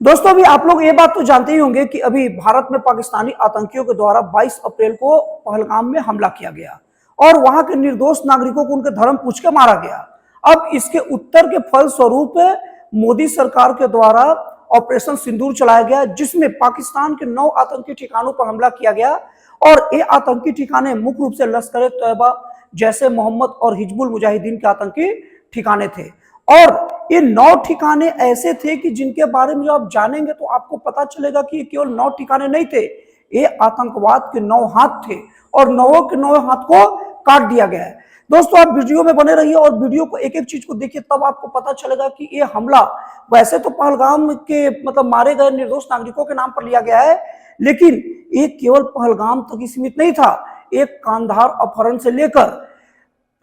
दोस्तों अभी आप लोग ये बात तो जानते ही होंगे कि अभी भारत में पाकिस्तानी आतंकियों के द्वारा 22 अप्रैल को पहलगाम में हमला किया गया और वहां के निर्दोष नागरिकों को उनके धर्म पूछ के मारा गया। अब इसके उत्तर के फलस्वरूप मोदी सरकार के द्वारा ऑपरेशन सिंदूर चलाया गया, जिसमें पाकिस्तान के 9 आतंकी ठिकानों पर हमला किया गया और ये आतंकी ठिकाने मुख्य रूप से लश्कर ए तैयबा, जैसे मोहम्मद और हिजबुल मुजाहिदीन के आतंकी ठिकाने थे। और ये 9 ठिकाने ऐसे थे कि जिनके बारे में जो आप जानेंगे तो आपको पता चलेगा कि ये केवल 9 ठिकाने नहीं थे, ये आतंकवाद के 9 हाथ थे और 9 के 9 हाथ को काट दिया गया है। दोस्तों आप वीडियो में बने रहिए और वीडियो को एक एक चीज को देखिए, तब आपको पता चलेगा कि ये हमला वैसे तो पहलगाम के मारे गए निर्दोष नागरिकों के नाम पर लिया गया है, लेकिन ये केवल पहलगाम तक ही सीमित नहीं था। एक कांधार अपहरण से लेकर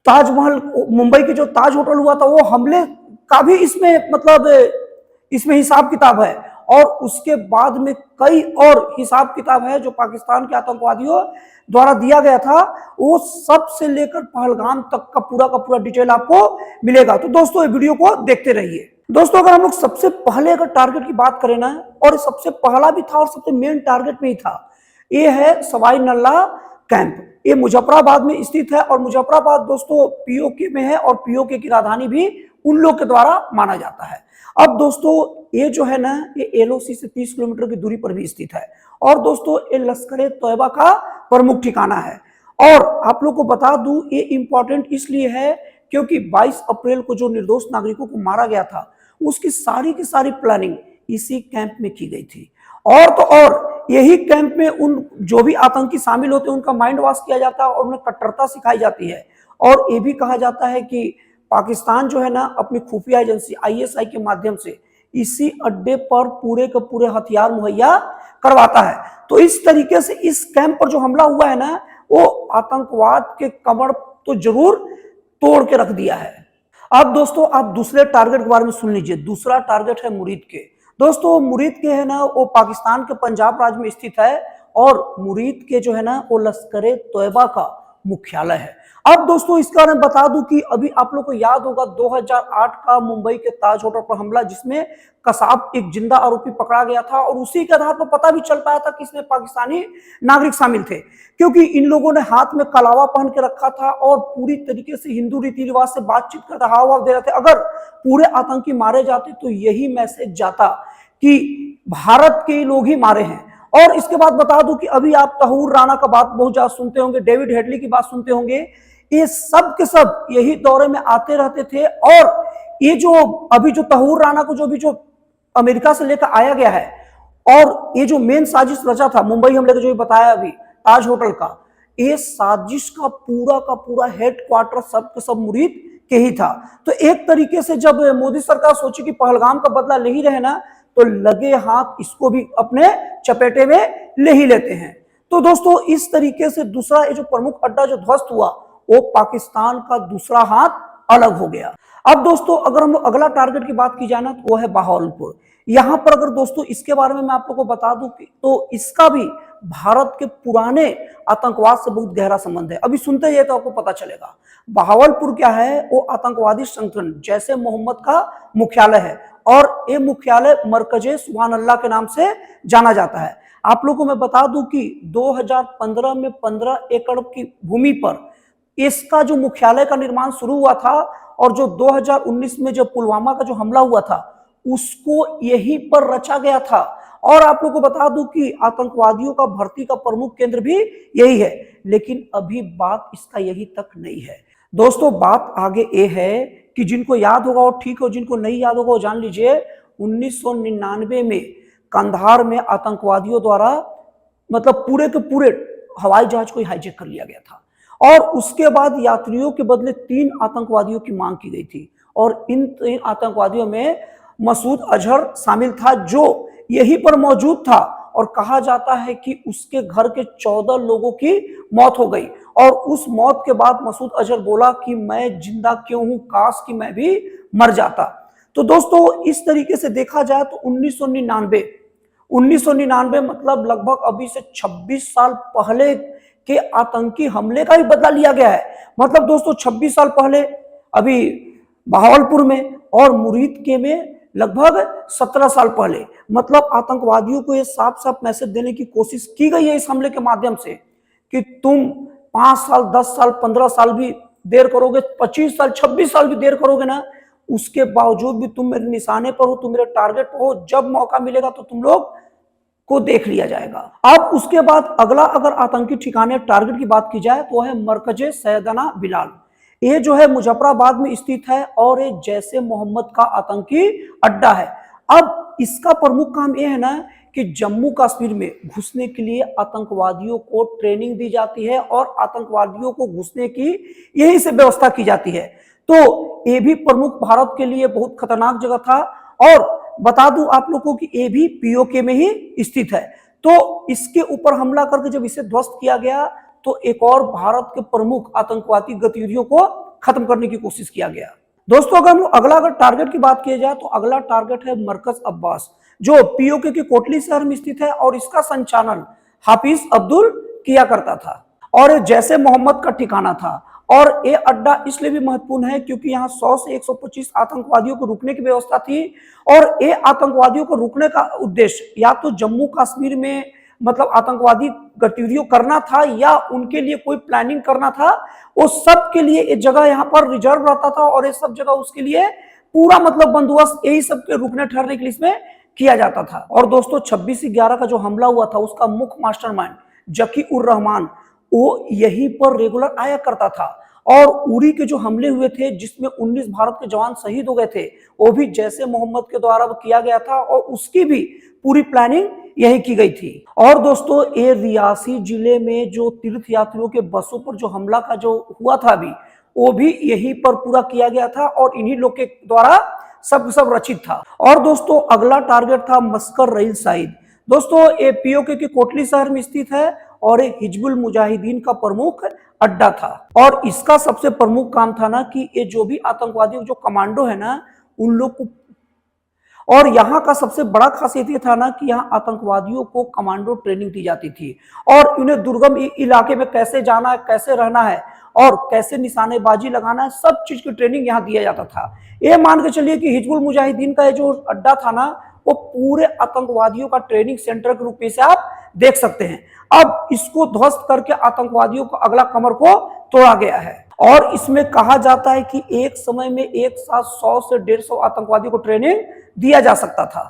ताजमहल, मुंबई के जो ताज होटल हुआ था, वो हमले का भी इसमें हिसाब किताब है और उसके बाद में कई और हिसाब किताब है जो पाकिस्तान के आतंकवादियों द्वारा दिया गया था। वो सब से लेकर पहलगाम तक का पूरा डिटेल आपको मिलेगा। तो दोस्तों ये वीडियो को देखते रहिए। दोस्तों अगर हम लोग सबसे पहले अगर टारगेट की बात करें ना, और सबसे पहला भी था और सबसे मेन टारगेट में ही था, ये है सवाई नल्ला कैंप। ये मुजफ्फराबाद में स्थित है और मुजफ्फराबाद दोस्तों पीओके में है और पीओके की राजधानी भी उन लोग के द्वारा माना जाता है। अब दोस्तों ये जो है ना, ये एलओसी से 30 किलोमीटर की दूरी पर भी स्थित है और दोस्तों ये लश्कर ए तैयबा का प्रमुख ठिकाना है। और आप लोग को बता दूं, ये इंपॉर्टेंट इसलिए है क्योंकि 22 अप्रैल को जो निर्दोष नागरिकों को मारा गया था, उसकी सारी की सारी प्लानिंग इसी कैंप में की गई थी। और तो और यही कैंप में उन जो भी आतंकी शामिल होते हैं उनका माइंड वॉश किया जाता है और उन्हें कट्टरता सिखाई जाती है। और ये भी कहा जाता है कि पाकिस्तान जो है ना, अपनी खुफिया एजेंसी आईएसआई के माध्यम से इसी अड्डे पर पूरे के पूरे हथियार मुहैया करवाता है। तो इस तरीके से इस कैंप पर जो हमला हुआ है ना, वो आतंकवाद के कमर तो जरूर तोड़ के रख दिया है। अब दोस्तों आप दूसरे टारगेट के बारे में सुन लीजिए। दूसरा टारगेट है मुरीद के। दोस्तों मुरीद के है ना, वो पाकिस्तान के पंजाब राज्य में स्थित है और मुरीद के जो है ना, वो लश्कर ए तैयबा का मुख्यालय है। अब दोस्तों इसके बारे में बता दूं कि अभी आप लोग को याद होगा 2008 का मुंबई के ताज होटल पर हमला, जिसमें कसाब एक जिंदा आरोपी पकड़ा गया था और उसी के आधार पर पता भी चल पाया था कि इसमें पाकिस्तानी नागरिक शामिल थे, क्योंकि इन लोगों ने हाथ में कलावा पहन के रखा था और पूरी तरीके से हिंदू रीति रिवाज से बातचीत करते हाव दे रहे थे। अगर पूरे आतंकी मारे जाते तो यही मैसेज जाता कि भारत के लोग ही मारे हैं। और इसके बाद बता दूं कि अभी आप तहूर राणा का बात बहुत ज्यादा सुनते होंगे, डेविड हेडली की बात सुनते होंगे, ये सब के सब यही दौरे में आते रहते थे। और ये जो अभी जो तहूर राणा को जो अमेरिका से लेकर आया गया है और ये जो मेन साजिश रचा था मुंबई हमले का, जो बताया अभी ताज होटल का, ये साजिश का पूरा हेडक्वार्टर सब के सब मुरीद के ही था। तो एक तरीके से जब मोदी सरकार सोची कि पहलगाम का बदला ले ही रहे ना, तो लगे हाथ इसको भी अपने चपेटे में ले ही लेते हैं। तो दोस्तों इस तरीके से दूसरा ये जो प्रमुख अड्डा जो ध्वस्त हुआ, वो पाकिस्तान का दूसरा हाथ अलग हो गया। अब दोस्तों अगर हम अगला टारगेट की बात की जाए ना, तो वो है बहावलपुर। यहां पर अगर दोस्तों इसके बारे में मैं आप लोगों को बता दूं तो इसका भी भारत के पुराने आतंकवाद से बहुत गहरा संबंध है। अभी सुनते ही तो आपको पता चलेगा। बहावलपुर क्या है, वो आतंकवादी संगठन जैसे मोहम्मद का मुख्यालय है और ये मुख्यालय मरकजे सुभान अल्लाह के नाम से जाना जाता है। आप लोगों को मैं बता दूं कि 2015 में 15 एकड़ की भूमि पर इसका जो मुख्यालय का निर्माण शुरू हुआ था और जो 2019 में जब पुलवामा का जो हमला हुआ था, उसको यहीं पर रचा गया था। और आप लोगों को बता दूं कि आतंकवादियों का भर्ती का प्रमुख केंद्र भी यही है, लेकिन अभी बात इसका यही तक नहीं है। दोस्तों बात आगे ये है कि जिनको याद होगा वो ठीक हो, जिनको नहीं याद होगा वो जान लीजिए, 1999 में कंधार में आतंकवादियों द्वारा पूरे के पूरे हवाई जहाज को हाईजैक कर लिया गया था और उसके बाद यात्रियों के बदले 3 आतंकवादियों की मांग की गई थी और इन 3 आतंकवादियों में मसूद अजहर शामिल था, जो यहीं पर मौजूद था। और कहा जाता है कि उसके घर के 14 लोगों की मौत हो गई और उस मौत के बाद मसूद अजहर बोला कि मैं जिंदा क्यों हूं, काश कि मैं भी मर जाता। तो दोस्तों इस तरीके से देखा जाए तो 1999 मतलब लगभग अभी से 26 साल पहले के आतंकी हमले का भी बदला लिया गया है। मतलब दोस्तों 26 साल पहले अभी बहावलपुर में और मुरीद के में लगभग 17 साल पहले। मतलब आतंकवादियों को ये साफ साफ मैसेज देने की कोशिश की गई है इस हमले के माध्यम से कि तुम 5 साल, 10 साल, 15 साल भी देर करोगे, 25 साल, 26 साल भी देर करोगे ना, उसके बावजूद भी तुम मेरे निशाने पर हो, तुम मेरे टारगेट पर हो, जब मौका मिलेगा तो तुम लोग को देख लिया जाएगा। अब उसके बाद अगला अगर आतंकी ठिकाने टारगेट की बात की जाए तो है मरकजे सैयदना बिलाल। ये जो है मुजफ्फराबाद में स्थित है और ये जैसे मोहम्मद का आतंकी अड्डा है। अब इसका प्रमुख काम यह है ना कि जम्मू कश्मीर में घुसने के लिए आतंकवादियों को ट्रेनिंग दी जाती है और आतंकवादियों को घुसने की यही से व्यवस्था की जाती है। तो ये भी प्रमुख भारत के लिए बहुत खतरनाक जगह था। और बता दूं आप लोगों को कि ये भी पीओके में ही स्थित है। तो इसके ऊपर हमला करके जब इसे ध्वस्त किया गया तो एक और भारत के प्रमुख आतंकवादी गतिविधियों को खत्म करने की कोशिश किया गया। दोस्तों अगर हम अगला टारगेट की बात की जाए तो अगला टारगेट है मरकज अब्बास, जो पीओके के कोटली शहर में स्थित है और इसका संचालन हाफिज अब्दुल किया करता था और जैसे मोहम्मद का ठिकाना था। और ये अड्डा इसलिए भी महत्वपूर्ण है क्योंकि यहाँ 100 से 125 आतंकवादियों को रुकने की व्यवस्था थी और ये आतंकवादियों को रुकने का उद्देश्य या तो जम्मू कश्मीर में मतलब आतंकवादी गतिविधियों करना था या उनके लिए कोई प्लानिंग करना था। वो सब के लिए ये जगह यहाँ पर रिजर्व रहता था और ये सब जगह उसके लिए पूरा मतलब बंदोबस्त यही सब के रुकने ठहरने के लिए इसमें किया जाता था। और दोस्तों 26/11 का जो हमला हुआ था उसका मुख्य मास्टरमाइंड जकी उर रहमान वो यहीं पर रेगुलर आया करता था। और उरी के जो हमले हुए थे जिसमें 19 भारत के जवान शहीद हो गए थे वो भी जैसे मोहम्मद के द्वारा किया गया था और उसकी भी पूरी प्लानिंग यही की गई थी। और दोस्तों ये रियासी जिले में जो तीर्थ यात्रियों के बसों पर जो हमला का जो हुआ था अभी वो भी यहीं पर पूरा किया गया था और इन्हीं लोग के द्वारा सब रचित था। और दोस्तों अगला टारगेट था मस्कर रहील साइद। दोस्तों ये पीओके के कोटली शहर में स्थित है और एक हिजबुल मुजाहिदीन का प्रमुख अड्डा था। और इसका सबसे प्रमुख काम था ना कि ये जो भी आतंकवादियों जो कमांडो है ना उन लोग को, और यहाँ का सबसे बड़ा खासियत ये था ना कि यहाँ आतंकवादियों को कमांडो ट्रेनिंग दी जाती थी और उन्हें दुर्गम इलाके में कैसे जाना है, कैसे रहना है और कैसे निशानेबाजी लगाना है, सब चीज की ट्रेनिंग यहाँ दिया जाता था। ये मान के चलिए कि हिजबुल मुजाहिदीन का जो अड्डा था ना वो पूरे आतंकवादियों का ट्रेनिंग सेंटर के रूप में से आप देख सकते हैं। अब इसको ध्वस्त करके आतंकवादियों को अगला कमर को तोड़ा गया है और इसमें कहा जाता है कि एक समय में एक साथ 100 से 150 आतंकवादियों को ट्रेनिंग दिया जा सकता था।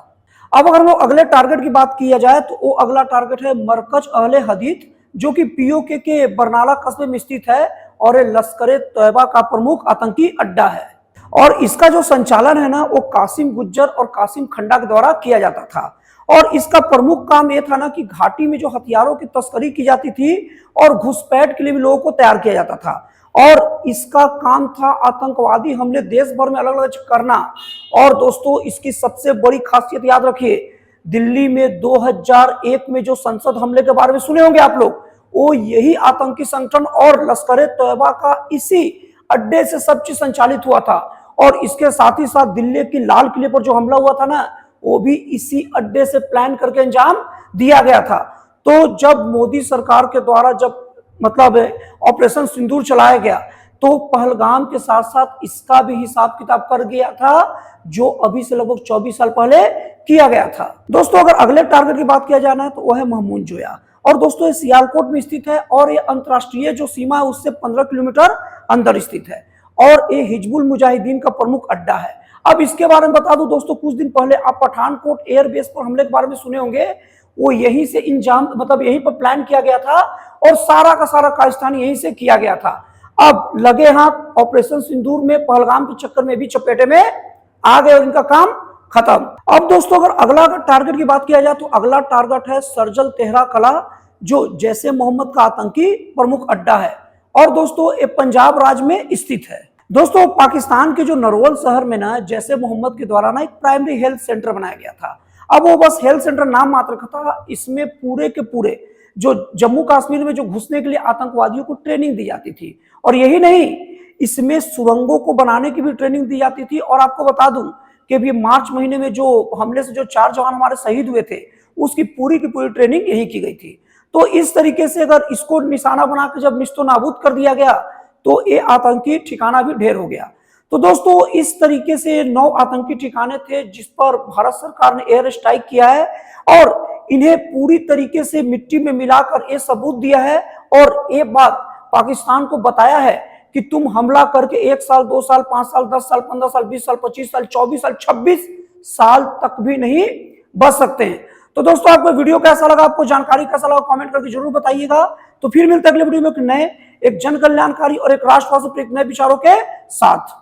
अब अगर वो अगले टारगेट की बात किया जाए तो वो अगला टारगेट है मरकज अहले हदीस जो कि पीओके के बरनाला कस्बे में स्थित है और ये लश्कर तैयबा का प्रमुख आतंकी अड्डा है। और इसका जो संचालन है ना वो कासिम गुज्जर और कासिम खंडा के द्वारा किया जाता था और इसका प्रमुख काम यह था ना कि घाटी में जो हथियारों की तस्करी की जाती थी और घुसपैठ के लिए भी लोगों को तैयार किया जाता था। और इसका काम था आतंकवादी हमले देश भर में अलग अलग करना। और दोस्तों इसकी सबसे बड़ी खासियत याद रखिए, दिल्ली में 2001 में जो संसद हमले के बारे में सुने होंगे आप लोग, वो यही आतंकी संगठन और लश्कर तैयबा का इसी अड्डे से सब चीज संचालित हुआ था। और इसके साथ ही साथ दिल्ली की लाल किले पर जो हमला हुआ था ना वो भी इसी अड्डे से प्लान करके अंजाम दिया गया था। तो जब मोदी सरकार के द्वारा जब मतलब ऑपरेशन सिंदूर चलाया गया तो पहलगाम के साथ साथ इसका भी हिसाब किताब कर गया था जो अभी से लगभग 24 साल पहले किया गया था। दोस्तों अगर अगले टारगेट की बात किया जाना है तो वह है महमूद जोया। और दोस्तों ये सियालकोट में स्थित है और ये अंतरराष्ट्रीय जो सीमा है उससे 15 किलोमीटर अंदर स्थित है और ये हिजबुल मुजाहिदीन का प्रमुख अड्डा है। अब इसके बारे में बता दूं दोस्तों, कुछ दिन पहले आप पठानकोट एयरबेस पर हमले के बारे में सुने होंगे, वो यहीं से इंजाम मतलब यहीं पर प्लान किया गया था और सारा का सारा कायस्थान यहीं से किया गया था। अब लगे हाथ ऑपरेशन सिंदूर में पहलगाम के चक्कर में भी चपेटे में आ गए और इनका काम खत्म। अब दोस्तों अगर अगला टारगेट की बात किया जाए तो अगला टारगेट है सरजल तेहरा कला जो जैसे मोहम्मद का आतंकी प्रमुख अड्डा है और दोस्तों ये पंजाब राज्य में स्थित है। दोस्तों पाकिस्तान के जो नरवल शहर में ना जैसे मोहम्मद के द्वारा ना एक प्राइमरी हेल्थ सेंटर बनाया गया था। अब वो बस हेल्थ सेंटर नाम मात्र का था, इसमें पूरे के पूरे जो जम्मू कश्मीर में जो घुसने के लिए आतंकवादियों को ट्रेनिंग दी जाती थी और यही नहीं इसमें सुरंगों को बनाने की भी ट्रेनिंग दी जाती थी। और आपको बता दूं कि अभी मार्च महीने में जो हमले से जो 4 जवान हमारे शहीद हुए थे उसकी पूरी की पूरी ट्रेनिंग यही की गई थी। तो इस तरीके से अगर इसको निशाना बनाकर जब निस्तो नाबूद कर दिया गया तो ये आतंकी ठिकाना भी ढेर हो गया। तो दोस्तों इस तरीके से 9 आतंकी ठिकाने थे जिस पर भारत सरकार ने एयर स्ट्राइक किया है और इन्हें पूरी तरीके से मिट्टी में मिलाकर ये सबूत दिया है और ये बात पाकिस्तान को बताया है कि तुम हमला करके 1 साल 2 साल 5 साल 10 साल 15 साल 20 साल 25 साल 24 साल 26 साल तक भी नहीं बच सकते हैं। तो दोस्तों आपको वीडियो कैसा लगा, आपको जानकारी कैसा लगा, कमेंट करके जरूर बताइएगा। तो फिर मिलते हैं अगले वीडियो में एक जन कल्याणकारी और एक राष्ट्रवाद से प्रेरित नए विचारों के साथ।